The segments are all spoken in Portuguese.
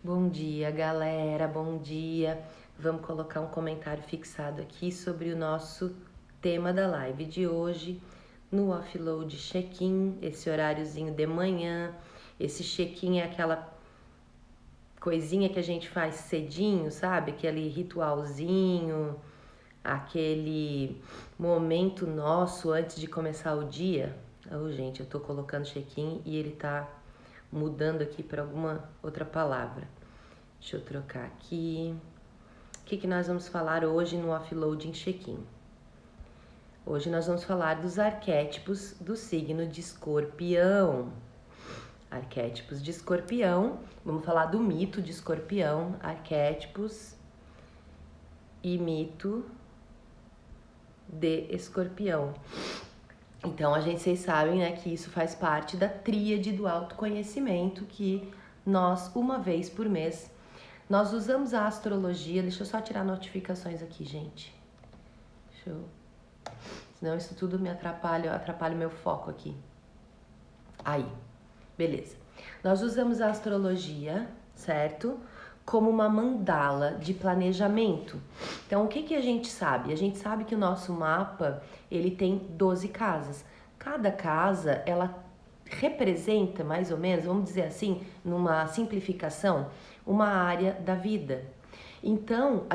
Bom dia, galera, bom dia. Vamos colocar um comentário fixado aqui sobre o nosso tema da live de hoje, no offload check-in, esse horáriozinho de manhã. Esse check-in é aquela coisinha que a gente faz cedinho, sabe? Aquele ritualzinho, aquele momento nosso antes de começar o dia. Oh, gente, eu tô colocando check-in e ele tá mudando aqui para alguma outra palavra. Deixa eu trocar aqui. O que nós vamos falar hoje no offloading check-in? Hoje nós vamos falar dos arquétipos do signo de Escorpião. Arquétipos de Escorpião. Vamos falar do mito de Escorpião, arquétipos e mito de Escorpião. Então, vocês sabem, né, que isso faz parte da tríade do autoconhecimento que nós, uma vez por mês, nós usamos a astrologia. Deixa eu só tirar notificações aqui, gente. Senão isso tudo me atrapalha o meu foco aqui. Aí, beleza. Nós usamos a astrologia, certo? Como uma mandala de planejamento. Então, o que a gente sabe? A gente sabe que o nosso mapa, ele tem 12 casas. Cada casa, ela representa, mais ou menos, vamos dizer assim, numa simplificação, uma área da vida. Então,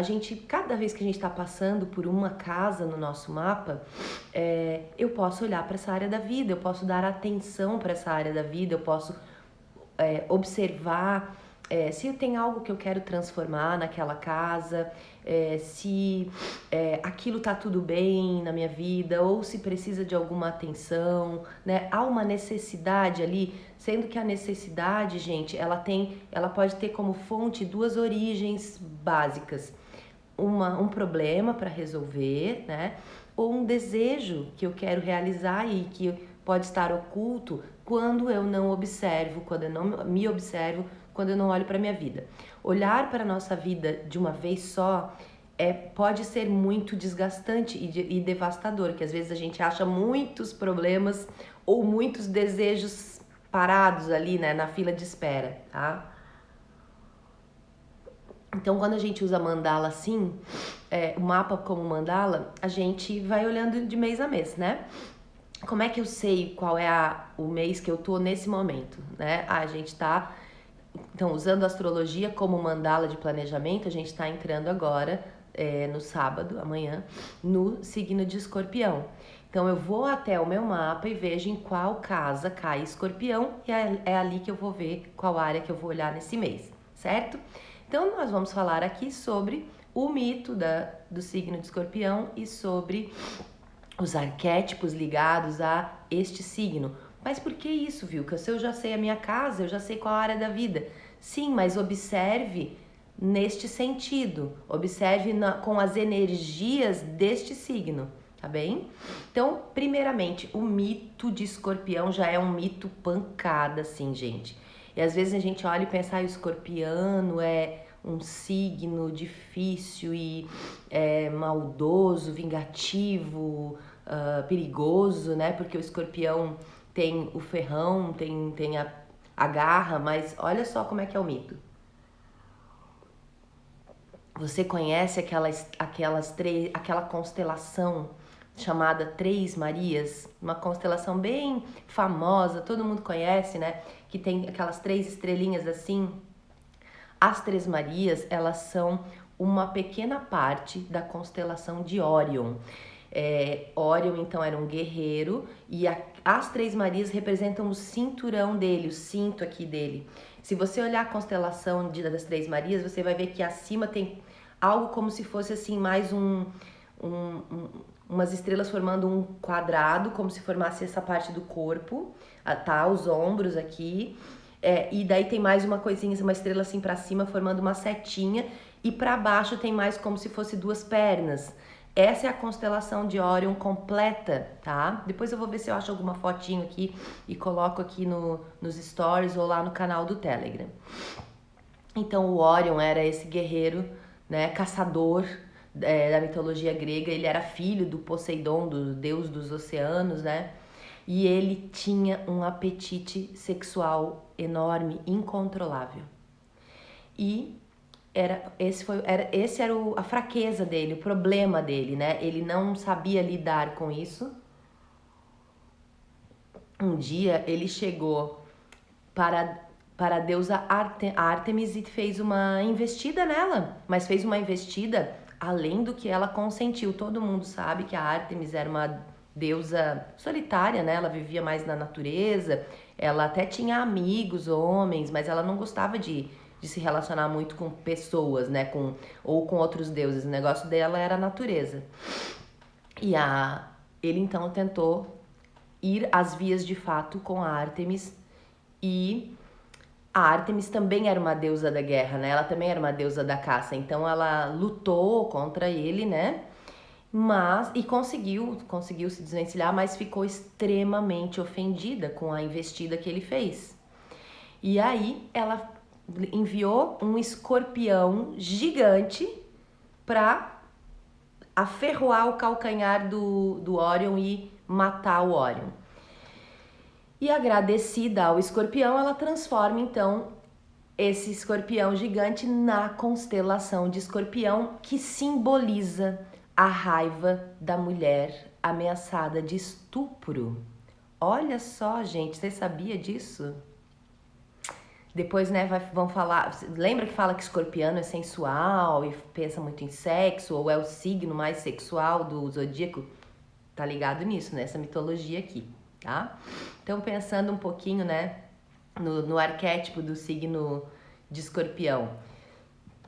cada vez que a gente está passando por uma casa no nosso mapa, eu posso olhar para essa área da vida, eu posso dar atenção para essa área da vida, eu posso observar se tem algo que eu quero transformar naquela casa, se aquilo tá tudo bem na minha vida ou se precisa de alguma atenção, né? Há uma necessidade ali, sendo que a necessidade, gente, ela pode ter como fonte duas origens básicas. Um problema para resolver, né? Ou um desejo que eu quero realizar e que pode estar oculto quando eu não observo, quando eu não me observo, quando eu não olho para minha vida. Olhar para a nossa vida de uma vez só pode ser muito desgastante e devastador, que às vezes a gente acha muitos problemas ou muitos desejos parados ali, né, na fila de espera, tá? Então, quando a gente usa mandala assim, o mapa como mandala, a gente vai olhando de mês a mês, né? Como é que eu sei qual é o mês que eu tô nesse momento, né? A gente tá, então, usando a astrologia como mandala de planejamento, a gente tá entrando agora, no sábado, amanhã, no signo de Escorpião. Então, eu vou até o meu mapa e vejo em qual casa cai Escorpião e é ali que eu vou ver qual área que eu vou olhar nesse mês, certo? Então, nós vamos falar aqui sobre o mito do signo de Escorpião e sobre os arquétipos ligados a este signo. Mas por que isso, viu? Que se eu já sei a minha casa, eu já sei qual a área da vida. Sim, mas observe neste sentido. Observe com as energias deste signo, tá bem? Então, primeiramente, o mito de Escorpião já é um mito pancada, assim, gente. E às vezes a gente olha e pensa, o escorpiano é um signo difícil e maldoso, vingativo, perigoso, né? Porque o escorpião tem o ferrão, tem a garra, mas olha só como é que é o mito. Você conhece aquela constelação chamada Três Marias? Uma constelação bem famosa, todo mundo conhece, né? Que tem aquelas 3 estrelinhas assim. As Três Marias, elas são uma pequena parte da constelação de Órion. Órion, então, era um guerreiro e as Três Marias representam o cinturão dele, o cinto aqui dele. Se você olhar a constelação das Três Marias, você vai ver que acima tem algo como se fosse assim mais umas estrelas formando um quadrado, como se formasse essa parte do corpo, tá? Os ombros aqui. E daí tem mais uma coisinha, uma estrela assim pra cima, formando uma setinha. E pra baixo tem mais como se fosse 2 pernas. Essa é a constelação de Órion completa, tá? Depois eu vou ver se eu acho alguma fotinho aqui e coloco aqui nos stories ou lá no canal do Telegram. Então o Órion era esse guerreiro, né, caçador da mitologia grega. Ele era filho do Poseidon, do deus dos oceanos, né? E ele tinha um apetite sexual enorme, incontrolável. e esse era a fraqueza dele, o problema dele, né? Ele não sabia lidar com isso. Um dia ele chegou para a deusa Ártemis e fez uma investida nela, mas fez uma investida além do que ela consentiu. Todo mundo sabe que a Ártemis era uma deusa solitária, né? Ela vivia mais na natureza, ela até tinha amigos, homens, mas ela não gostava de se relacionar muito com pessoas, né? Ou com outros deuses. O negócio dela era a natureza. E ele então tentou ir às vias de fato com a Ártemis, e a Ártemis também era uma deusa da guerra, né? Ela também era uma deusa da caça, então ela lutou contra ele, né? E conseguiu se desvencilhar, mas ficou extremamente ofendida com a investida que ele fez. E aí ela enviou um escorpião gigante para aferroar o calcanhar do Órion e matar o Órion. E agradecida ao escorpião, ela transforma então esse escorpião gigante na constelação de Escorpião, que simboliza a raiva da mulher ameaçada de estupro. Olha só, gente, você sabia disso? Depois, né, vão falar... Lembra que fala que escorpiano é sensual e pensa muito em sexo, ou é o signo mais sexual do zodíaco? Tá ligado nisso, nessa mitologia aqui, tá? Então, pensando um pouquinho, né, no arquétipo do signo de Escorpião.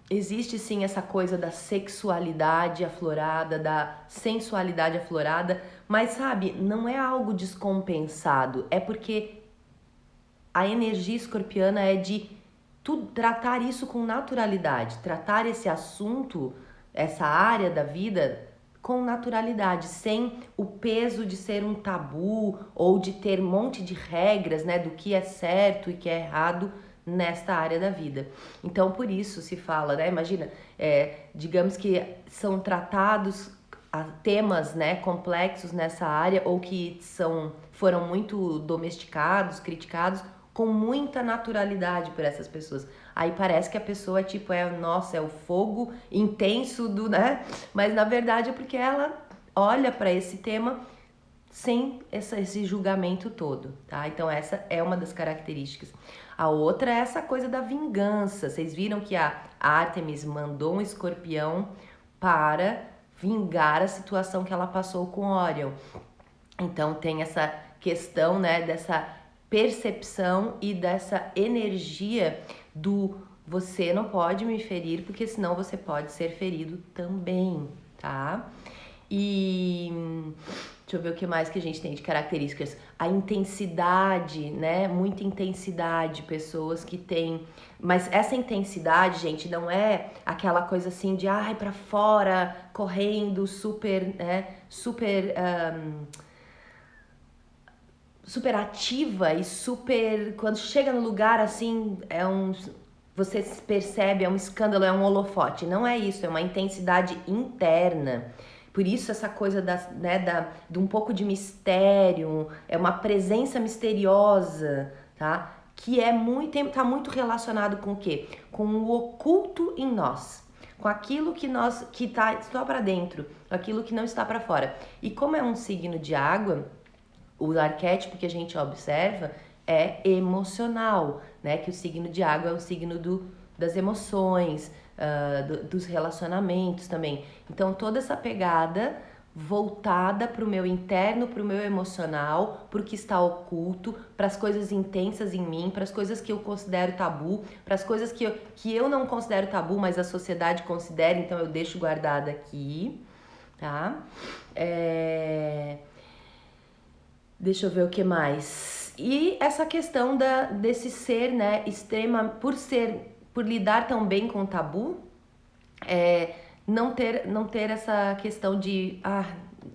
Existe sim essa coisa da sexualidade aflorada, da sensualidade aflorada, mas sabe, não é algo descompensado, é porque a energia escorpiana é de tratar isso com naturalidade, tratar esse assunto, essa área da vida com naturalidade, sem o peso de ser um tabu ou de ter um monte de regras, né, do que é certo e que é errado nesta área da vida. Então, por isso se fala, né, imagina, digamos que são tratados temas, né, complexos nessa área ou que foram muito domesticados, criticados, com muita naturalidade por essas pessoas. Aí parece que a pessoa, tipo, nossa, é o fogo intenso né? Mas na verdade é porque ela olha para esse tema sem esse julgamento todo, tá? Então essa é uma das características. A outra é essa coisa da vingança. Vocês viram que a Ártemis mandou um escorpião para vingar a situação que ela passou com Órion. Então tem essa questão, né, dessa percepção e dessa energia do você não pode me ferir, porque senão você pode ser ferido também, tá? E deixa eu ver o que mais que a gente tem de características. A intensidade, né? Muita intensidade, pessoas que têm... Mas essa intensidade, gente, não é aquela coisa assim de pra fora, correndo, super, né? Super ativa e super... Quando chega no lugar, assim, você percebe, é um escândalo, é um holofote. Não é isso, é uma intensidade interna. Por isso essa coisa de um pouco de mistério, é uma presença misteriosa, tá? Que tá muito relacionado com o quê? Com o oculto em nós. Com aquilo que tá só para dentro, aquilo que não está para fora. E como é um signo de água, o arquétipo que a gente observa é emocional, né? Que o signo de água é o signo das emoções, dos relacionamentos também. Então, toda essa pegada voltada para o meu interno, para o meu emocional, para o que está oculto, para as coisas intensas em mim, para as coisas que eu considero tabu, para as coisas que eu não considero tabu, mas a sociedade considera, então eu deixo guardada aqui, tá? Deixa eu ver o que mais. E essa questão desse ser, né, por lidar tão bem com o tabu, não ter essa questão de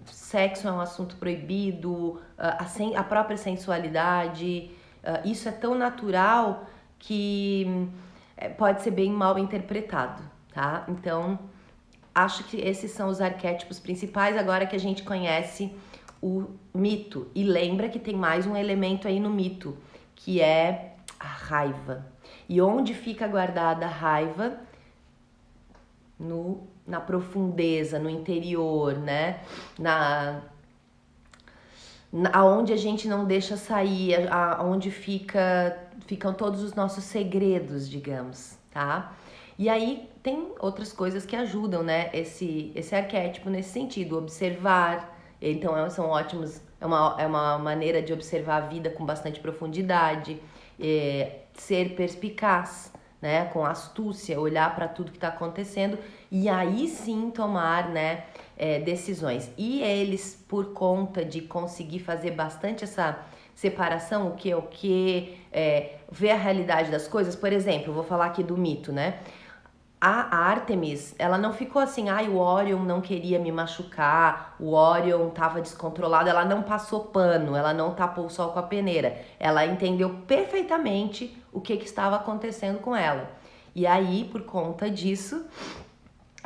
sexo é um assunto proibido, a própria sensualidade, isso é tão natural que pode ser bem mal interpretado, tá? Então, acho que esses são os arquétipos principais, agora que a gente conhece o mito. E lembra que tem mais um elemento aí no mito, que é a raiva. E onde fica guardada a raiva? Na profundeza, no interior, né? Aonde a gente não deixa sair, aonde ficam todos os nossos segredos, digamos, tá? E aí tem outras coisas que ajudam, né? Esse arquétipo nesse sentido, observar. Então são ótimos, é uma maneira de observar a vida com bastante profundidade, ser perspicaz, né? Com astúcia, olhar para tudo que está acontecendo e aí sim tomar, né? Decisões. E eles, por conta de conseguir fazer bastante essa separação, o que é o que, ver a realidade das coisas, por exemplo, eu vou falar aqui do mito, né? A Ártemis, ela não ficou assim, o Órion não queria me machucar, o Órion tava descontrolado, ela não passou pano, ela não tapou o sol com a peneira. Ela entendeu perfeitamente o que estava acontecendo com ela. E aí, por conta disso,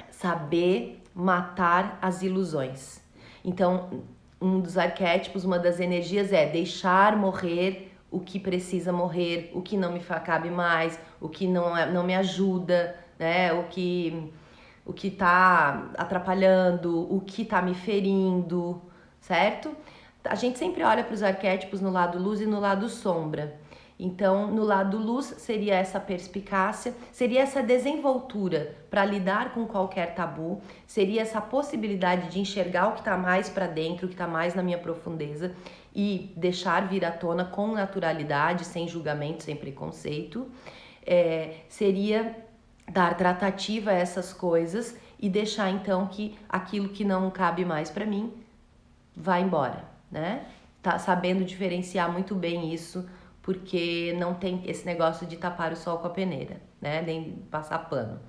saber matar as ilusões. Então, um dos arquétipos, uma das energias é deixar morrer o que precisa morrer, o que não me cabe mais, o que não me ajuda, né? O que tá atrapalhando, o que tá me ferindo, certo? A gente sempre olha para os arquétipos no lado luz e no lado sombra. Então, no lado luz seria essa perspicácia, seria essa desenvoltura para lidar com qualquer tabu, seria essa possibilidade de enxergar o que está mais para dentro, o que está mais na minha profundeza e deixar vir à tona com naturalidade, sem julgamento, sem preconceito. Seria dar tratativa a essas coisas e deixar então que aquilo que não cabe mais para mim vá embora, né? Tá sabendo diferenciar muito bem isso, porque não tem esse negócio de tapar o sol com a peneira, né? Nem passar pano.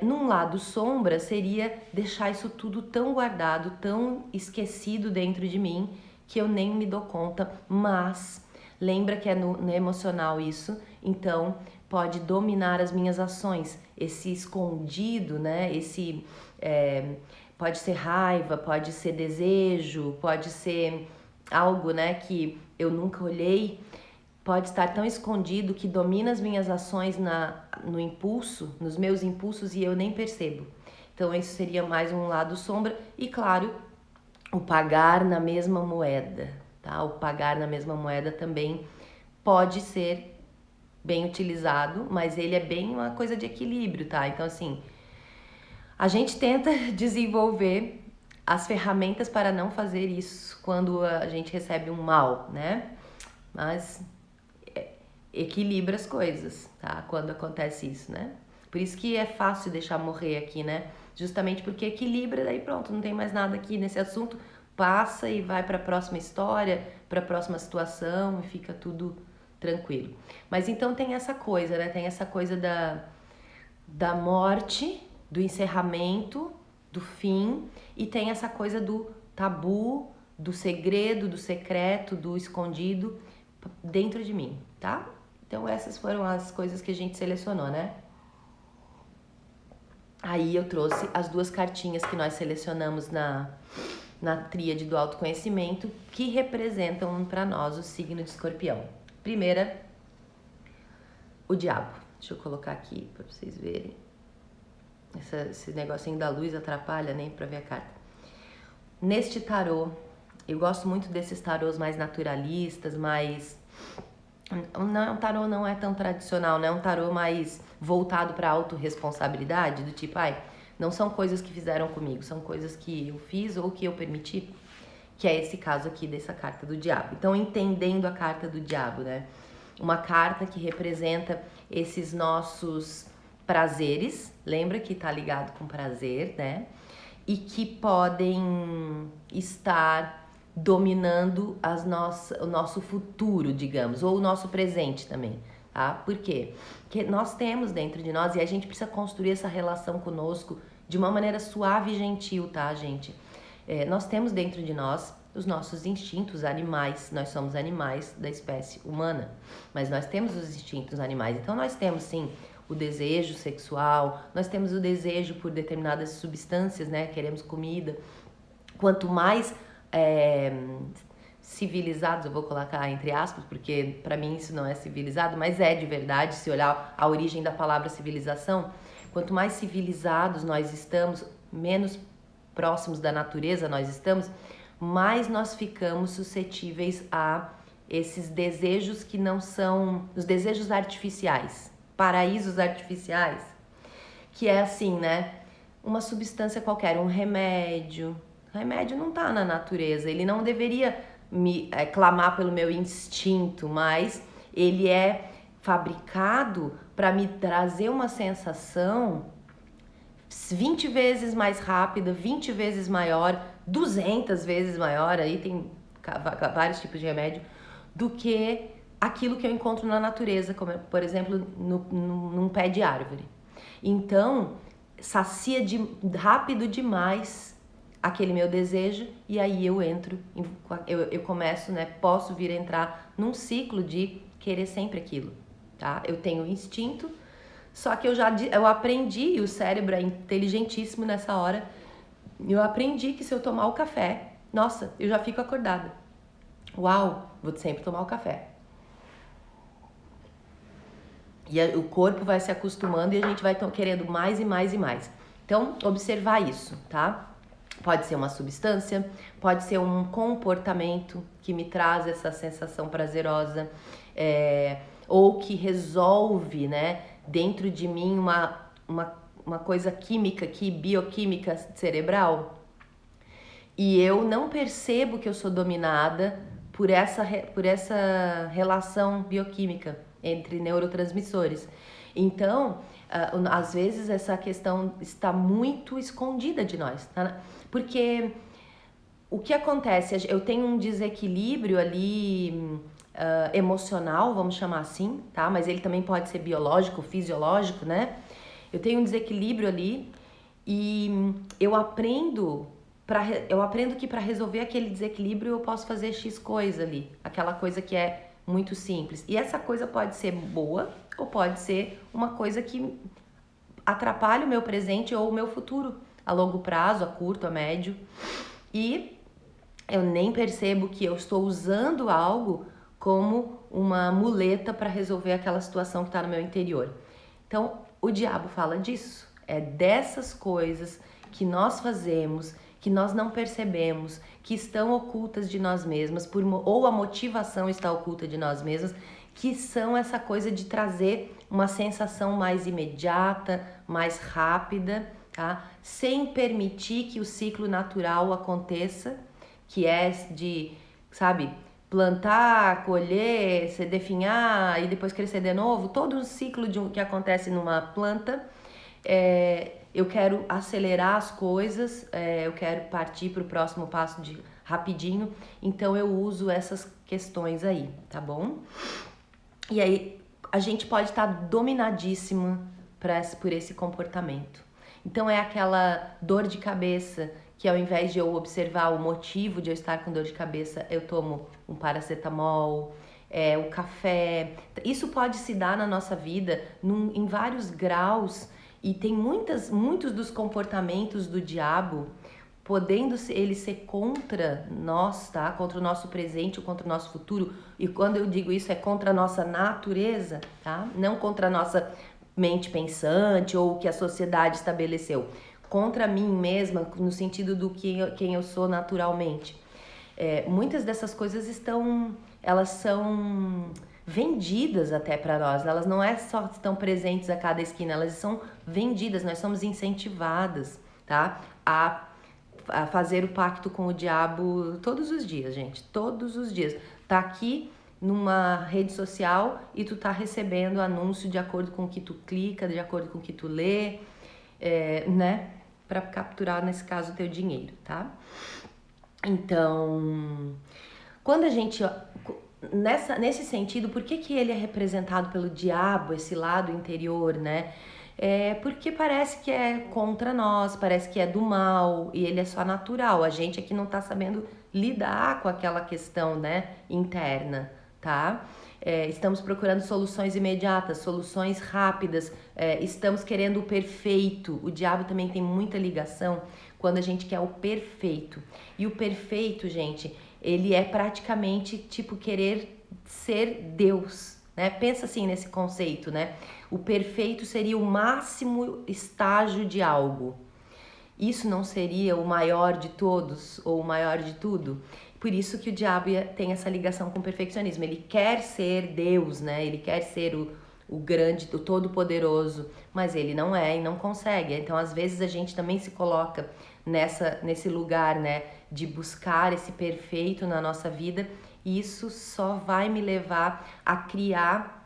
Num lado sombra seria deixar isso tudo tão guardado, tão esquecido dentro de mim, que eu nem me dou conta, mas lembra que é no emocional isso, então pode dominar as minhas ações, esse escondido, né? Pode ser raiva, pode ser desejo, pode ser algo, né, que eu nunca olhei, pode estar tão escondido que domina as minhas ações no impulso, nos meus impulsos e eu nem percebo. Então isso seria mais um lado sombra e claro, o pagar na mesma moeda, tá? O pagar na mesma moeda também pode ser bem utilizado, mas ele é bem uma coisa de equilíbrio, tá? Então assim, a gente tenta desenvolver as ferramentas para não fazer isso quando a gente recebe um mal, né? Mas equilibra as coisas, tá? Quando acontece isso, né? Por isso que é fácil deixar morrer aqui, né? Justamente porque equilibra, daí pronto, não tem mais nada aqui nesse assunto, passa e vai para a próxima história, para a próxima situação e fica tudo tranquilo. Mas então tem essa coisa, né? Tem essa coisa da morte, do encerramento, do fim, e tem essa coisa do tabu, do segredo, do secreto, do escondido dentro de mim, tá? Então essas foram as coisas que a gente selecionou, né? Aí eu trouxe as duas cartinhas que nós selecionamos na tríade do autoconhecimento, que representam para nós o signo de Escorpião. Primeira, o diabo. Deixa eu colocar aqui para vocês verem. Esse negocinho da luz atrapalha, nem para ver a carta. Neste tarô, eu gosto muito desses tarôs mais naturalistas, mais... O tarô não é tão tradicional, né? É um tarô mais voltado para autorresponsabilidade, do tipo, não são coisas que fizeram comigo, são coisas que eu fiz ou que eu permiti, que é esse caso aqui dessa carta do diabo. Então, entendendo a carta do diabo, né? Uma carta que representa esses nossos prazeres, lembra que tá ligado com prazer, né? E que podem estar dominando o nosso futuro, digamos, ou o nosso presente também, tá? Por quê? Porque nós temos dentro de nós e a gente precisa construir essa relação conosco de uma maneira suave e gentil, tá, gente? Nós temos dentro de nós os nossos instintos animais, nós somos animais da espécie humana, mas nós temos os instintos animais, então nós temos sim o desejo sexual, nós temos o desejo por determinadas substâncias, né? Queremos comida. Quanto mais civilizados, eu vou colocar entre aspas, porque para mim isso não é civilizado, mas é de verdade, se olhar a origem da palavra civilização, quanto mais civilizados nós estamos, menos próximos da natureza nós estamos, mais nós ficamos suscetíveis a esses desejos que não são os desejos artificiais, paraísos artificiais, que é assim, né? Uma substância qualquer, um remédio. O remédio não tá na natureza, ele não deveria me clamar pelo meu instinto, mas ele é fabricado para me trazer uma sensação 20 vezes mais rápida, 20 vezes maior, 200 vezes maior, aí tem vários tipos de remédio, do que aquilo que eu encontro na natureza, como por exemplo num pé de árvore. Então, sacia rápido demais aquele meu desejo e aí eu entro, eu começo, né, posso vir a entrar num ciclo de querer sempre aquilo, tá? Eu tenho o instinto, só que eu aprendi, e o cérebro é inteligentíssimo nessa hora, eu aprendi que se eu tomar o café, nossa, eu já fico acordada. Uau, vou sempre tomar o café. E o corpo vai se acostumando e a gente vai querendo mais e mais e mais. Então, observar isso, tá? Pode ser uma substância, pode ser um comportamento que me traz essa sensação prazerosa, ou que resolve, né, dentro de mim uma coisa química, bioquímica cerebral. E eu não percebo que eu sou dominada por essa relação bioquímica entre neurotransmissores. Então, às vezes essa questão está muito escondida de nós, tá? Porque o que acontece? Eu tenho um desequilíbrio ali emocional, vamos chamar assim, tá? Mas ele também pode ser biológico, fisiológico, né? Eu tenho um desequilíbrio ali e eu aprendo que para resolver aquele desequilíbrio eu posso fazer X coisa ali, aquela coisa que é muito simples. E essa coisa pode ser boa ou pode ser uma coisa que atrapalha o meu presente ou o meu futuro, a longo prazo, a curto, a médio. E eu nem percebo que eu estou usando algo como uma muleta para resolver aquela situação que está no meu interior. Então, o diabo fala disso. É dessas coisas que nós fazemos, que nós não percebemos, que estão ocultas de nós mesmas, ou a motivação está oculta de nós mesmas, que são essa coisa de trazer uma sensação mais imediata, mais rápida, tá? Sem permitir que o ciclo natural aconteça, que é de, sabe, plantar, colher, se definhar e depois crescer de novo, todo o ciclo que acontece numa planta. Eu quero acelerar as coisas, eu quero partir para o próximo passo rapidinho, então eu uso essas questões aí, tá bom? E aí a gente pode estar dominadíssima por esse comportamento. Então é aquela dor de cabeça que ao invés de eu observar o motivo de eu estar com dor de cabeça, eu tomo um paracetamol, o café. Isso pode se dar na nossa vida em vários graus. E tem muitos dos comportamentos do diabo podendo ele ser contra nós, tá? Contra o nosso presente ou contra o nosso futuro. E quando eu digo isso, é contra a nossa natureza, tá? Não contra a nossa mente pensante ou o que a sociedade estabeleceu. Contra mim mesma, no sentido do quem eu sou naturalmente. Muitas dessas coisas elas são vendidas até para nós, elas não só estão presentes a cada esquina, elas são vendidas, nós somos incentivadas, tá? A fazer o pacto com o diabo todos os dias, gente, todos os dias. Tá aqui numa rede social e tu tá recebendo anúncio de acordo com o que tu clica, de acordo com o que tu lê, né? Para capturar, nesse caso, o teu dinheiro, tá? Então, quando a gente... Nesse sentido, por que ele é representado pelo diabo, esse lado interior, né? Porque parece que é contra nós, parece que é do mal, e ele é só natural. A gente aqui não tá sabendo lidar com aquela questão, né, interna, tá? Estamos procurando soluções imediatas, soluções rápidas, estamos querendo o perfeito. O diabo também tem muita ligação quando a gente quer o perfeito. E o perfeito, gente, ele é praticamente tipo querer ser Deus, né? Pensa assim nesse conceito, né? O perfeito seria o máximo estágio de algo. Isso não seria o maior de todos ou o maior de tudo? Por isso que o diabo tem essa ligação com o perfeccionismo. Ele quer ser Deus, né? Ele quer ser o grande, o todo-poderoso, mas ele não é e não consegue. Então, às vezes, a gente também se coloca nesse lugar, né? De buscar esse perfeito na nossa vida, e isso só vai me levar a criar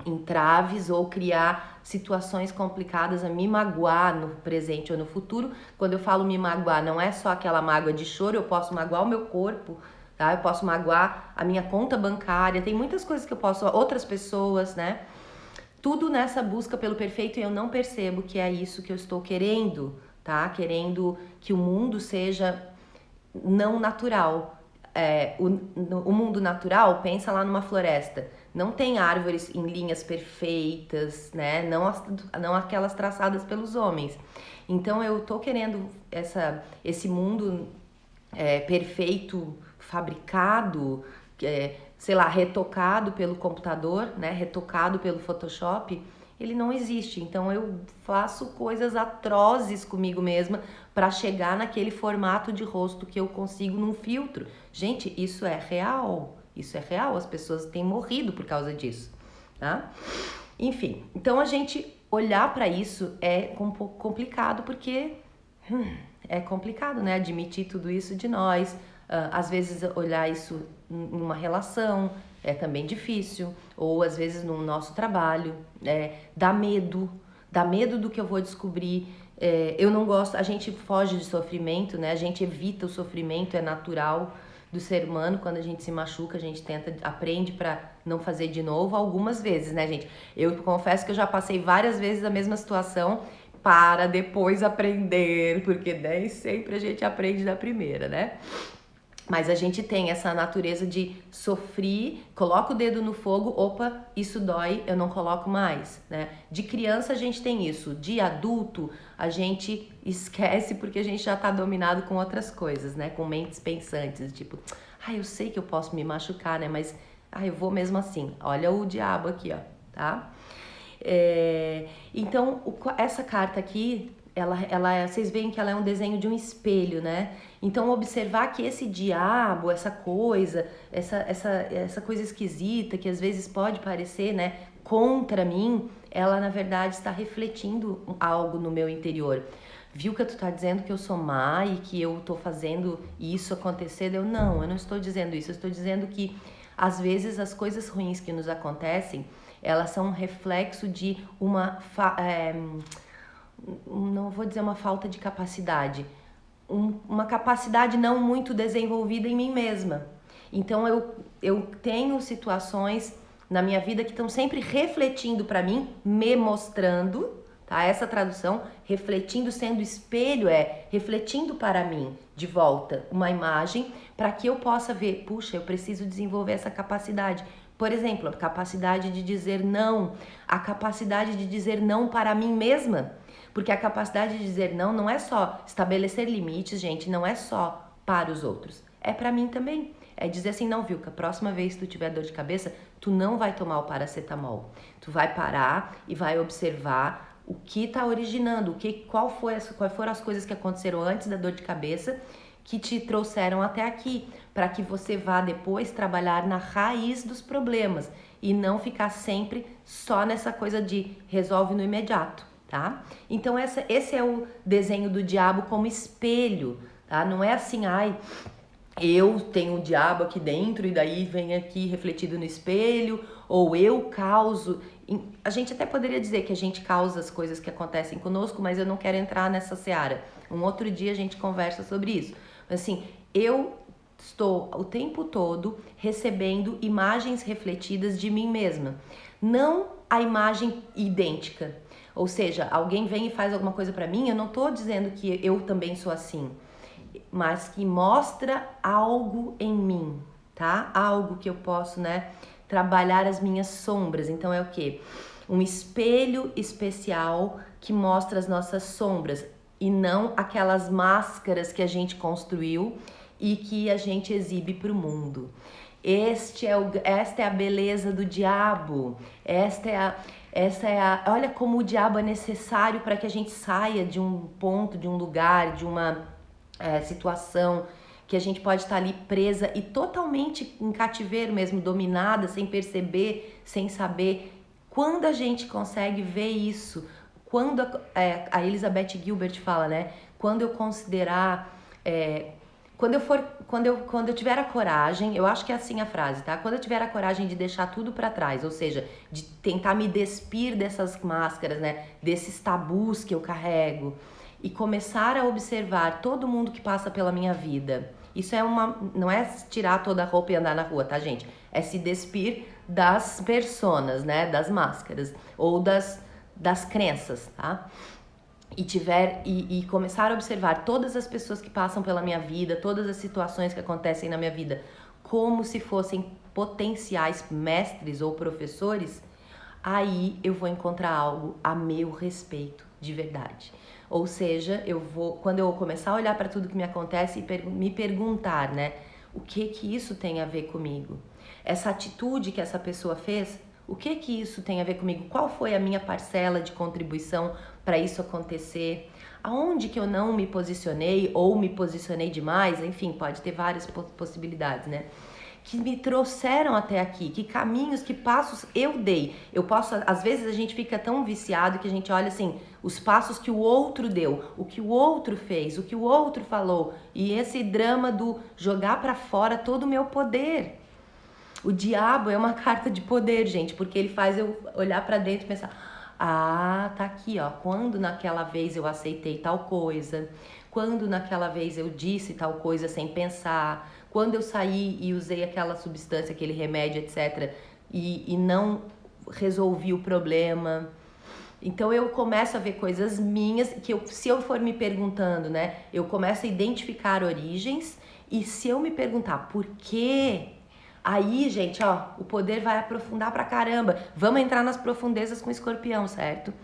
entraves ou criar situações complicadas, a me magoar no presente ou no futuro. Quando eu falo me magoar, não é só aquela mágoa de choro, eu posso magoar o meu corpo, tá? Eu posso magoar a minha conta bancária, tem muitas coisas que eu posso, outras pessoas, né? Tudo nessa busca pelo perfeito, e eu não percebo que é isso que eu estou querendo, tá? Querendo que o mundo seja não natural. O mundo natural, pensa lá numa floresta, não tem árvores em linhas perfeitas, né? Não aquelas traçadas pelos homens. Então eu tô querendo esse mundo perfeito, fabricado, sei lá, retocado pelo computador, né? Retocado pelo Photoshop. Ele não existe. Então eu faço coisas atrozes comigo mesma para chegar naquele formato de rosto que eu consigo num filtro. Gente, isso é real. Isso é real. As pessoas têm morrido por causa disso, tá? Enfim, então a gente olhar para isso é um pouco complicado, porque é complicado, né? Admitir tudo isso de nós. Às vezes olhar isso numa relação é também difícil, ou às vezes no nosso trabalho, dá medo do que eu vou descobrir. Eu não gosto, a gente foge de sofrimento, né? A gente evita o sofrimento, é natural do ser humano. Quando a gente se machuca, a gente aprende para não fazer de novo algumas vezes, né, gente? Eu confesso que eu já passei várias vezes a mesma situação para depois aprender, porque nem sempre a gente aprende da primeira, né? Mas a gente tem essa natureza de sofrer, coloca o dedo no fogo, opa, isso dói, eu não coloco mais, né? De criança a gente tem isso, de adulto a gente esquece porque a gente já tá dominado com outras coisas, né? Com mentes pensantes, tipo, eu sei que eu posso me machucar, né? Mas, eu vou mesmo assim. Olha o diabo aqui, ó, tá? Então, essa carta aqui, vocês veem que ela é um desenho de um espelho, né? Então, observar que esse diabo, essa coisa esquisita, que às vezes pode parecer, né, contra mim, ela na verdade está refletindo algo no meu interior. Viu que tu tá dizendo que eu sou má e que eu tô fazendo isso acontecer? Eu não estou dizendo isso. Eu estou dizendo que às vezes as coisas ruins que nos acontecem, elas são um reflexo de não vou dizer uma falta de capacidade, uma capacidade não muito desenvolvida em mim mesma. Então eu tenho situações na minha vida que estão sempre refletindo para mim, me mostrando, tá? Essa tradução, refletindo, sendo espelho, refletindo para mim de volta uma imagem para que eu possa ver, puxa, eu preciso desenvolver essa capacidade. Por exemplo, a capacidade de dizer não, a capacidade de dizer não para mim mesma. Porque a capacidade de dizer não é só estabelecer limites, gente, não é só para os outros. É para mim também. É dizer assim, não, Vilca, próxima vez que tu tiver dor de cabeça, tu não vai tomar o paracetamol. Tu vai parar e vai observar o que está originando, quais foram as coisas que aconteceram antes da dor de cabeça que te trouxeram até aqui, para que você vá depois trabalhar na raiz dos problemas e não ficar sempre só nessa coisa de resolve no imediato, tá? Então esse é o desenho do diabo como espelho, tá? Não é assim, eu tenho o diabo aqui dentro e daí vem aqui refletido no espelho, ou eu causo. A gente até poderia dizer que a gente causa as coisas que acontecem conosco, mas eu não quero entrar nessa seara. Um outro dia a gente conversa sobre isso. Assim, eu estou o tempo todo recebendo imagens refletidas de mim mesma, não a imagem idêntica. Ou seja, alguém vem e faz alguma coisa para mim, eu não tô dizendo que eu também sou assim, mas que mostra algo em mim, tá? Algo que eu posso, né, trabalhar as minhas sombras. Então é o quê? Um espelho especial que mostra as nossas sombras e não aquelas máscaras que a gente construiu e que a gente exibe para o mundo. Esta é a beleza do diabo. Olha como o diabo é necessário para que a gente saia de um ponto, de um lugar, de uma situação que a gente pode estar ali presa e totalmente em cativeiro mesmo, dominada, sem perceber, sem saber. Quando a gente consegue ver isso, quando a Elizabeth Gilbert fala, né? Quando eu considerar, quando eu tiver a coragem, eu acho que é assim a frase, tá? Quando eu tiver a coragem de deixar tudo para trás, ou seja, de tentar me despir dessas máscaras, né? Desses tabus que eu carrego e começar a observar todo mundo que passa pela minha vida. Isso não é tirar toda a roupa e andar na rua, tá, gente? É se despir das personas, né? Das máscaras ou das crenças, tá? E começar a observar todas as pessoas que passam pela minha vida, todas as situações que acontecem na minha vida, como se fossem potenciais mestres ou professores, aí eu vou encontrar algo a meu respeito, de verdade. Ou seja, quando eu começar a olhar para tudo que me acontece e me perguntar, né, o que isso tem a ver comigo? Essa atitude que essa pessoa fez, o que isso tem a ver comigo? Qual foi a minha parcela de contribuição para isso acontecer? Aonde que eu não me posicionei ou me posicionei demais? Enfim, pode ter várias possibilidades, né? Que me trouxeram até aqui, que caminhos, que passos eu dei. Às vezes a gente fica tão viciado que a gente olha assim, os passos que o outro deu, o que o outro fez, o que o outro falou, e esse drama do jogar para fora todo o meu poder. O diabo é uma carta de poder, gente, porque ele faz eu olhar para dentro e pensar: ah, tá aqui, ó, quando naquela vez eu aceitei tal coisa, quando naquela vez eu disse tal coisa sem pensar, quando eu saí e usei aquela substância, aquele remédio, etc, e não resolvi o problema. Então eu começo a ver coisas minhas que se eu for me perguntando, né, eu começo a identificar origens, e se eu me perguntar por quê, aí, gente, ó, o poder vai aprofundar pra caramba. Vamos entrar nas profundezas com o Escorpião, certo?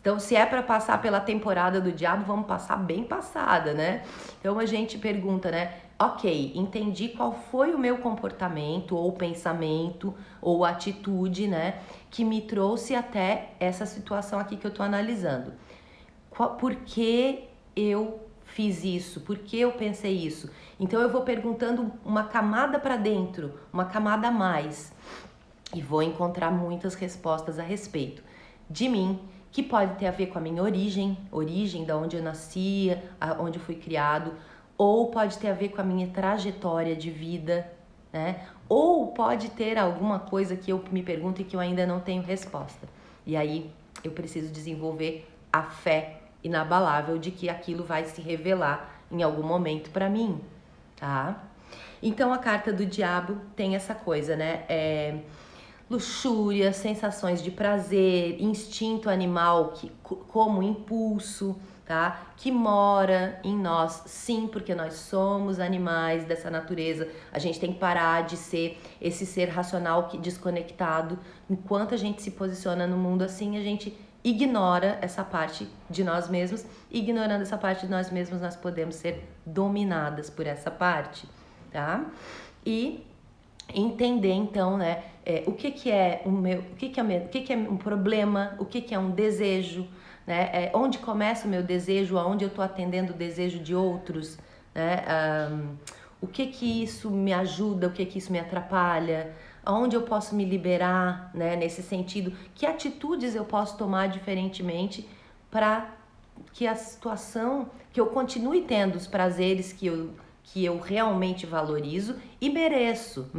Então, se é para passar pela temporada do diabo, vamos passar bem passada, né? Então a gente pergunta, né? Ok, entendi qual foi o meu comportamento, ou pensamento, ou atitude, né? Que me trouxe até essa situação aqui que eu tô analisando. Por que eu fiz isso? Por que eu pensei isso? Então eu vou perguntando uma camada para dentro, uma camada a mais, e vou encontrar muitas respostas a respeito de mim, que pode ter a ver com a minha origem da onde eu nasci, onde eu fui criado, ou pode ter a ver com a minha trajetória de vida, né? Ou pode ter alguma coisa que eu me pergunto e que eu ainda não tenho resposta. E aí eu preciso desenvolver a fé inabalável de que aquilo vai se revelar em algum momento para mim, tá? Então a carta do diabo tem essa coisa, né? Luxúria, sensações de prazer, instinto animal como impulso, tá? Que mora em nós, sim, porque nós somos animais dessa natureza. A gente tem que parar de ser esse ser racional desconectado. Enquanto a gente se posiciona no mundo assim, a gente ignora essa parte de nós mesmos. Ignorando essa parte de nós mesmos, nós podemos ser dominadas por essa parte, tá? E entender então, né, o que é um problema, o que é um desejo, né, onde começa o meu desejo, aonde eu estou atendendo o desejo de outros, né, o que isso me ajuda, o que isso me atrapalha, aonde eu posso me liberar, né, nesse sentido, que atitudes eu posso tomar diferentemente para que a situação, que eu continue tendo os prazeres que eu realmente valorizo e mereço,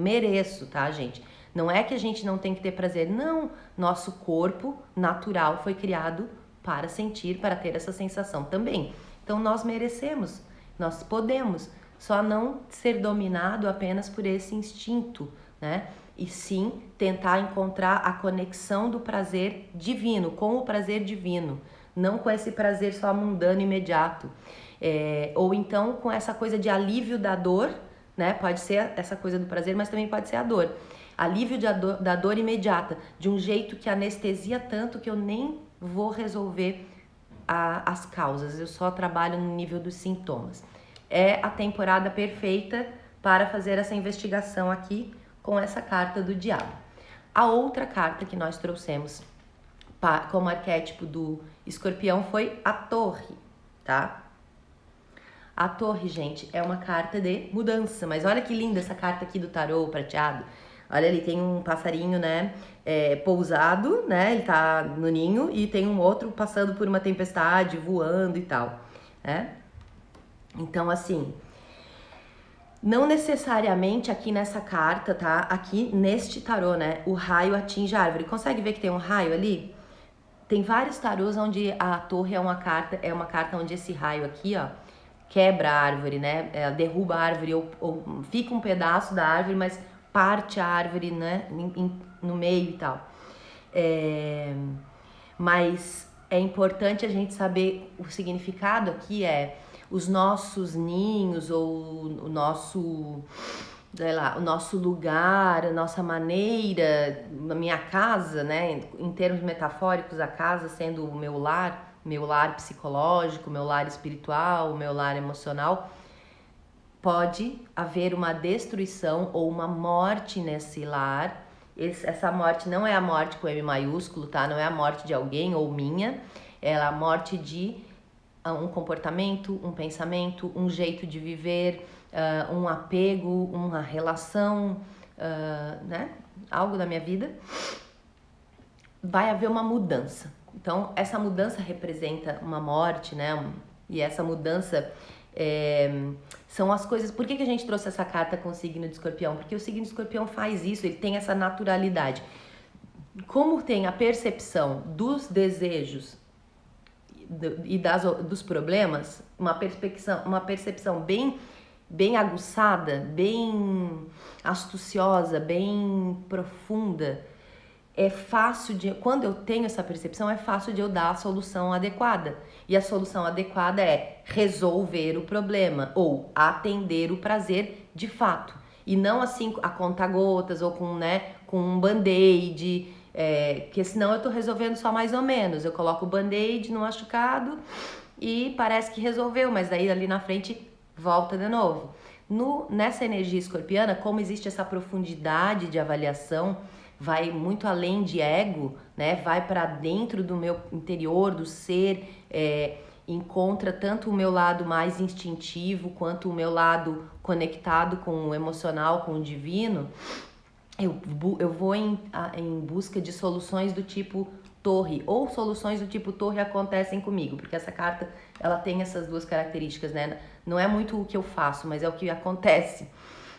tá, gente? Não é que a gente não tem que ter prazer, não. Nosso corpo natural foi criado para sentir, para ter essa sensação também. Então nós merecemos, nós podemos, só não ser dominado apenas por esse instinto, né? E sim tentar encontrar a conexão do prazer divino, com o prazer divino, não com esse prazer só mundano imediato. Ou então com essa coisa de alívio da dor, né? Pode ser essa coisa do prazer, mas também pode ser a dor. Alívio da dor imediata, de um jeito que anestesia tanto que eu nem vou resolver as causas, eu só trabalho no nível dos sintomas. é a temporada perfeita para fazer essa investigação aqui com essa carta do diabo. A outra carta que nós trouxemos como arquétipo do escorpião foi a torre, tá? A torre, gente, é uma carta de mudança, mas olha que linda essa carta aqui do tarô prateado. Olha ali, tem um passarinho, né, pousado, né, ele tá no ninho, e tem um outro passando por uma tempestade, voando e tal, né? Então, assim, não necessariamente aqui nessa carta, tá? Aqui neste tarô, né, o raio atinge a árvore. Consegue ver que tem um raio ali? Tem vários tarôs onde a torre é uma carta onde esse raio aqui, ó, quebra a árvore, né? Derruba a árvore ou fica um pedaço da árvore, mas parte a árvore, né, no meio e tal. Mas é importante a gente saber o significado aqui os nossos ninhos ou o nosso, sei lá, o nosso lugar, a nossa maneira, a minha casa, né, em termos metafóricos, a casa sendo o meu lar psicológico, meu lar espiritual, meu lar emocional. Pode haver uma destruição ou uma morte nesse lar. Essa morte não é a morte com M maiúsculo, tá? Não é a morte de alguém ou minha. Ela é a morte de um comportamento, um pensamento, um jeito de viver, um apego, uma relação, né? Algo da minha vida. Vai haver uma mudança. Então, essa mudança representa uma morte, né? E essa mudança são as coisas... Por que a gente trouxe essa carta com o signo de escorpião? Porque o signo de escorpião faz isso, ele tem essa naturalidade. Como tem a percepção dos desejos e dos problemas, uma percepção bem aguçada, bem astuciosa, bem profunda, quando eu tenho essa percepção, é fácil de eu dar a solução adequada. E a solução adequada é resolver o problema ou atender o prazer de fato. E não assim a conta-gotas ou com um band-aid, porque senão eu tô resolvendo só mais ou menos. Eu coloco o band-aid no machucado e parece que resolveu, mas daí ali na frente volta de novo. Nessa energia escorpiana, como existe essa profundidade de avaliação, vai muito além de ego, né? Vai para dentro do meu interior, do ser, encontra tanto o meu lado mais instintivo quanto o meu lado conectado com o emocional, com o divino. Eu vou em busca de soluções do tipo torre, ou soluções do tipo torre acontecem comigo, porque essa carta ela tem essas duas características, né? Não é muito o que eu faço, mas é o que acontece,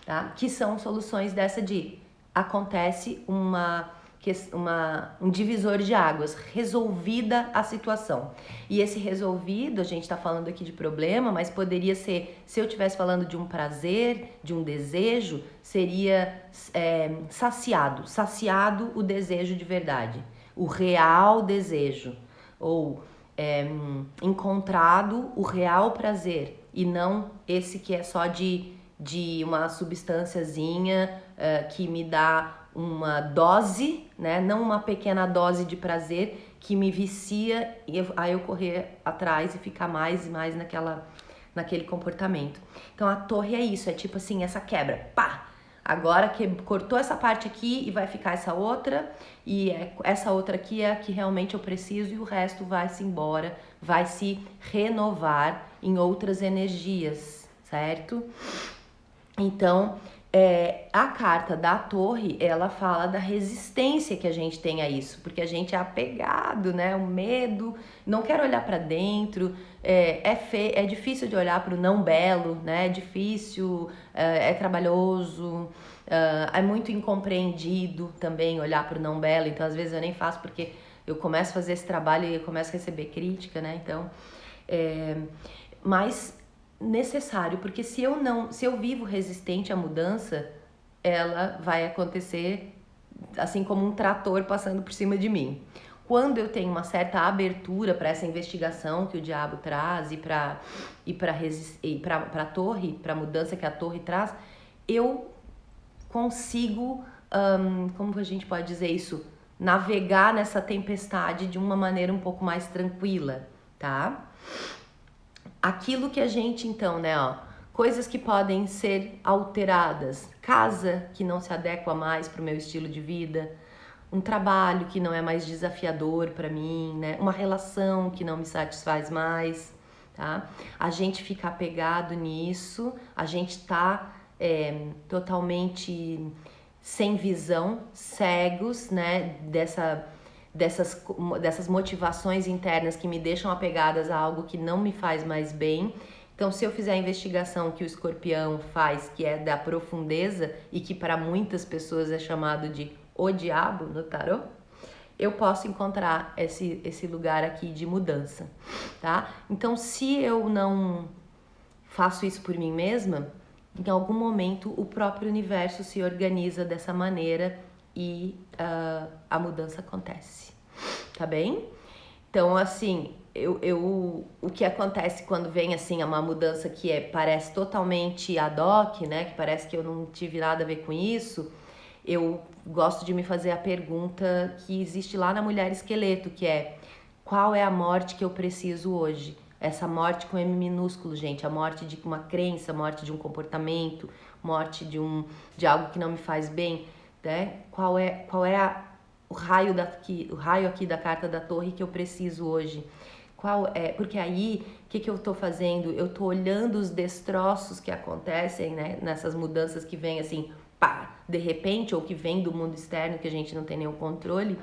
tá? Que são soluções dessa acontece um divisor de águas, resolvida a situação. E esse resolvido, a gente está falando aqui de problema, mas poderia ser, se eu estivesse falando de um prazer, de um desejo, seria saciado o desejo de verdade, o real desejo, ou encontrado o real prazer, e não esse que é só de uma substânciazinha que me dá uma dose, né? Não uma pequena dose de prazer que me vicia e aí eu correr atrás e ficar mais e mais naquele comportamento. Então a torre é isso, é tipo assim, essa quebra, pá! Agora que cortou essa parte aqui e vai ficar essa outra, e essa outra aqui é a que realmente eu preciso, e o resto vai-se embora, vai se renovar em outras energias, certo? Então, a carta da torre, ela fala da resistência que a gente tem a isso, porque a gente é apegado, né? O medo, não quer olhar para dentro, é difícil de olhar para o não belo, né? É difícil, é trabalhoso, é muito incompreendido também olhar para o não belo, então às vezes eu nem faço porque eu começo a fazer esse trabalho e eu começo a receber crítica, né? Então, mas necessário, porque se eu vivo resistente à mudança, ela vai acontecer assim como um trator passando por cima de mim. Quando eu tenho uma certa abertura para essa investigação que o diabo traz e para a torre, para a mudança que a torre traz, eu consigo, como a gente pode dizer isso, navegar nessa tempestade de uma maneira um pouco mais tranquila, tá? Aquilo que a gente, então, né, Coisas que podem ser alteradas, casa que não se adequa mais para o meu estilo de vida, um trabalho que não é mais desafiador para mim, né? Uma relação que não me satisfaz mais, tá? A gente fica apegado nisso, a gente tá totalmente sem visão, cegos, né? Dessas motivações internas que me deixam apegadas a algo que não me faz mais bem. Então, se eu fizer a investigação que o escorpião faz, que é da profundeza e que para muitas pessoas é chamado de o diabo no tarô, eu posso encontrar esse lugar aqui de mudança, tá? Então, se eu não faço isso por mim mesma, em algum momento o próprio universo se organiza dessa maneira e a mudança acontece, tá bem? Então, assim, o que acontece quando vem, assim, uma mudança que parece totalmente ad hoc, né? Que parece que eu não tive nada a ver com isso, eu gosto de me fazer a pergunta que existe lá na Mulher Esqueleto, que é: qual é a morte que eu preciso hoje? Essa morte com M minúsculo, gente, a morte de uma crença, a morte de um comportamento, morte de algo que não me faz bem, né? Qual é o raio aqui da carta da Torre que eu preciso hoje? Porque aí, o que eu tô fazendo? Eu tô olhando os destroços que acontecem, né? Nessas mudanças que vêm assim, pá, de repente, ou que vem do mundo externo que a gente não tem nenhum controle.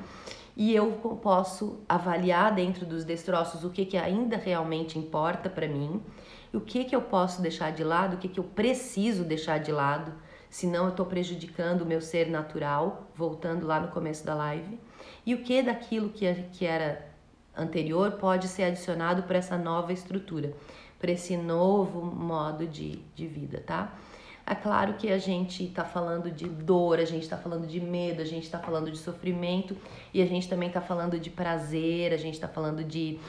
E eu posso avaliar dentro dos destroços o que ainda realmente importa para mim, o que eu posso deixar de lado, o que eu preciso deixar de lado, senão eu estou prejudicando o meu ser natural, voltando lá no começo da live, e o que daquilo que era anterior pode ser adicionado para essa nova estrutura, para esse novo modo de vida, tá? É claro que a gente está falando de dor, a gente está falando de medo, a gente está falando de sofrimento e a gente também está falando de prazer, a gente está falando de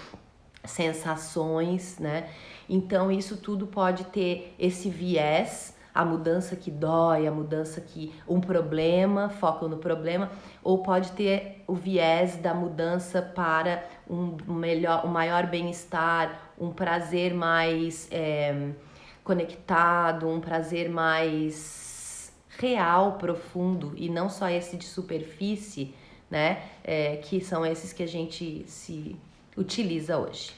sensações, né? Então isso tudo pode ter esse viés, a mudança que dói, a mudança que um problema, foco no problema, ou pode ter o viés da mudança para um maior bem-estar, um prazer mais conectado, um prazer mais real, profundo, e não só esse de superfície, né? Que são esses que a gente se utiliza hoje.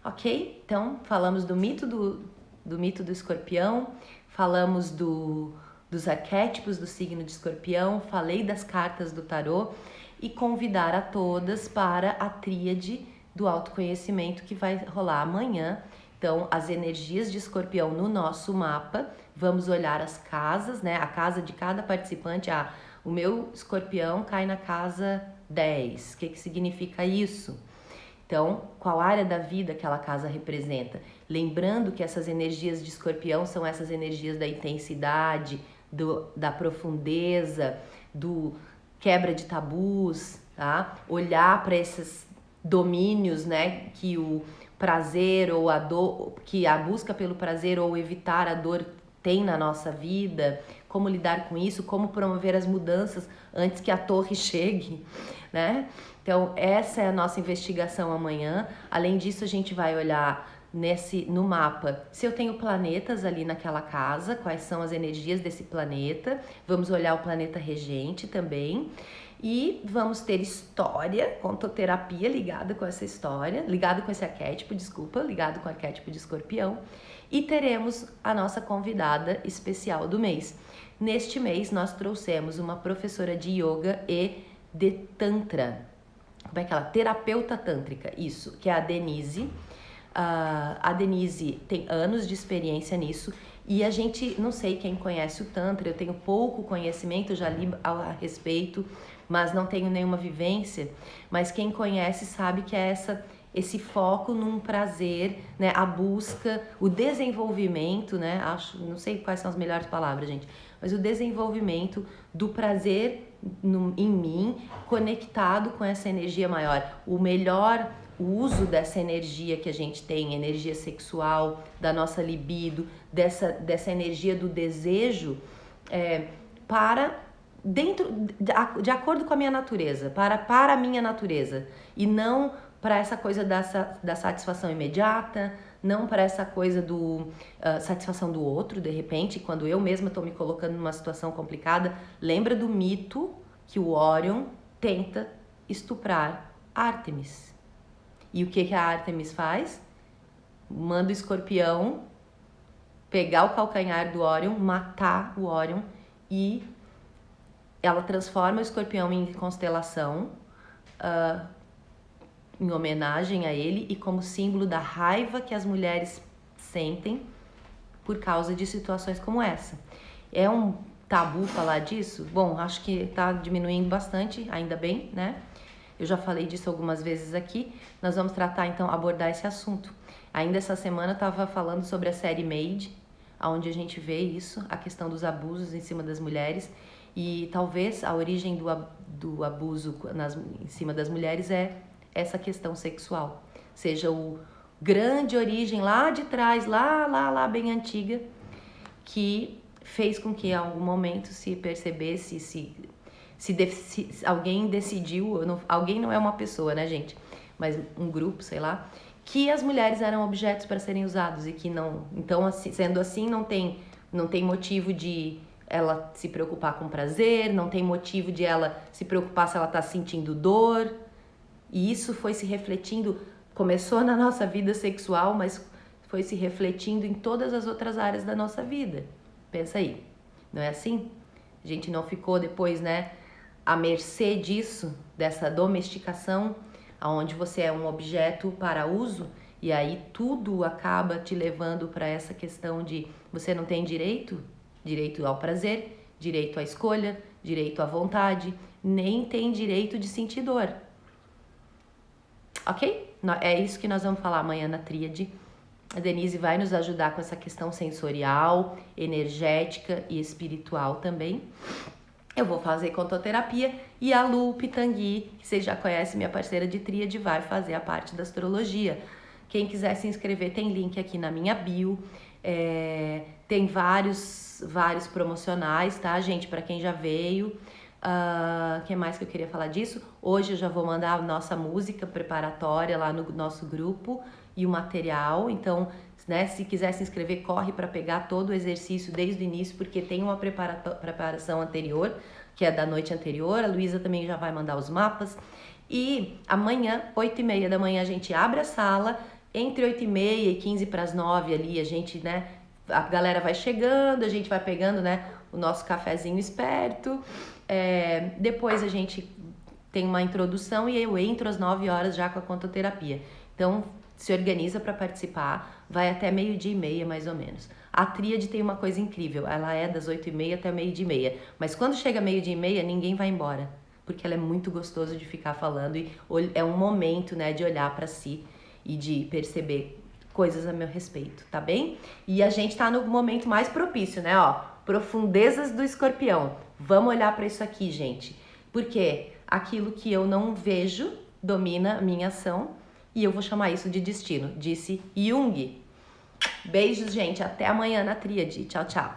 Ok? Então, falamos do mito do escorpião, falamos dos arquétipos do signo de escorpião, falei das cartas do tarô e convidar a todas para a tríade do autoconhecimento que vai rolar amanhã. Então, as energias de escorpião no nosso mapa, vamos olhar as casas, né? A casa de cada participante. O meu escorpião cai na casa 10. O que significa isso? Então, qual área da vida aquela casa representa? Lembrando que essas energias de escorpião são essas energias da intensidade, da profundeza, do quebra de tabus, tá? Olhar para esses domínios, né? Que o prazer ou a dor, que a busca pelo prazer ou evitar a dor tem na nossa vida, como lidar com isso, como promover as mudanças antes que a torre chegue, né? Então, essa é a nossa investigação amanhã. Além disso, a gente vai olhar no mapa se eu tenho planetas ali naquela casa, quais são as energias desse planeta. Vamos olhar o planeta regente também. E vamos ter história, contoterapia ligada com essa história, ligado com esse arquétipo, ligado com o arquétipo de escorpião. E teremos a nossa convidada especial do mês. Neste mês, nós trouxemos uma professora de yoga e de tantra. Como é que ela? Terapeuta tântrica, isso, que é a Denise. A Denise tem anos de experiência nisso e a gente, não sei quem conhece o Tantra, eu tenho pouco conhecimento, já li a respeito, mas não tenho nenhuma vivência, mas quem conhece sabe que é esse foco num prazer, né, a busca, o desenvolvimento, né, não sei quais são as melhores palavras, gente, mas o desenvolvimento do prazer em mim, conectado com essa energia maior, o uso dessa energia que a gente tem, energia sexual, da nossa libido, dessa energia do desejo, para dentro, de acordo com a minha natureza, para a minha natureza, e não para essa coisa da satisfação imediata, não para essa coisa do satisfação do outro, de repente, quando eu mesma estou me colocando numa situação complicada. Lembra do mito que o Órion tenta estuprar Ártemis. E o que a Ártemis faz? Manda o escorpião pegar o calcanhar do Órion, matar o Órion, e ela transforma o escorpião em constelação, em homenagem a ele e como símbolo da raiva que as mulheres sentem por causa de situações como essa. É um tabu falar disso? Bom, acho que tá diminuindo bastante, ainda bem, né? Eu já falei disso algumas vezes aqui. Nós vamos tratar, então, abordar esse assunto. Ainda essa semana eu estava falando sobre a série Made, onde a gente vê isso, a questão dos abusos em cima das mulheres, e talvez a origem do abuso em cima das mulheres é essa questão sexual. Seja o grande origem lá de trás, lá bem antiga, que fez com que em algum momento se percebesse, se alguém decidiu, alguém não é uma pessoa, né, gente? Mas um grupo, sei lá, que as mulheres eram objetos para serem usados e que não... Então, assim, sendo assim, não tem motivo de ela se preocupar com prazer, não tem motivo de ela se preocupar se ela está sentindo dor. E isso foi se refletindo, começou na nossa vida sexual, mas foi se refletindo em todas as outras áreas da nossa vida. Pensa aí, não é assim? A gente não ficou depois, né, à mercê disso, dessa domesticação, onde você é um objeto para uso, e aí tudo acaba te levando para essa questão de você não tem direito ao prazer, direito à escolha, direito à vontade, nem tem direito de sentir dor. Ok? É isso que nós vamos falar amanhã na Tríade. A Denise vai nos ajudar com essa questão sensorial, energética e espiritual também. Eu vou fazer contoterapia e a Lu Pitangui, que vocês já conhecem, minha parceira de Tríade, vai fazer a parte da astrologia. Quem quiser se inscrever, tem link aqui na minha bio. Tem vários promocionais, tá, gente? Para quem já veio. Que mais que eu queria falar disso? Hoje eu já vou mandar a nossa música preparatória lá no nosso grupo e o material. Então, né, se quiser se inscrever, corre para pegar todo o exercício desde o início, porque tem uma preparação anterior, que é da noite anterior. A Luísa também já vai mandar os mapas. E amanhã, 8h30 da manhã, a gente abre a sala. Entre 8h30 e 15 para as 9 ali, a gente, né, a galera vai chegando, a gente vai pegando, né, o nosso cafezinho esperto. Depois a gente tem uma introdução e eu entro às 9 horas já com a contoterapia. Então, se organiza para participar, vai até 12h30 mais ou menos. A Tríade tem uma coisa incrível, ela é das 8h30 até 12h30, mas quando chega 12h30 ninguém vai embora, porque ela é muito gostoso de ficar falando e é um momento, né, de olhar para si e de perceber coisas a meu respeito, tá bem? E a gente tá no momento mais propício, né, ó, profundezas do escorpião. Vamos olhar para isso aqui, gente, porque aquilo que eu não vejo domina a minha ação e eu vou chamar isso de destino, disse Jung. Beijos, gente, até amanhã na Tríade. Tchau, tchau.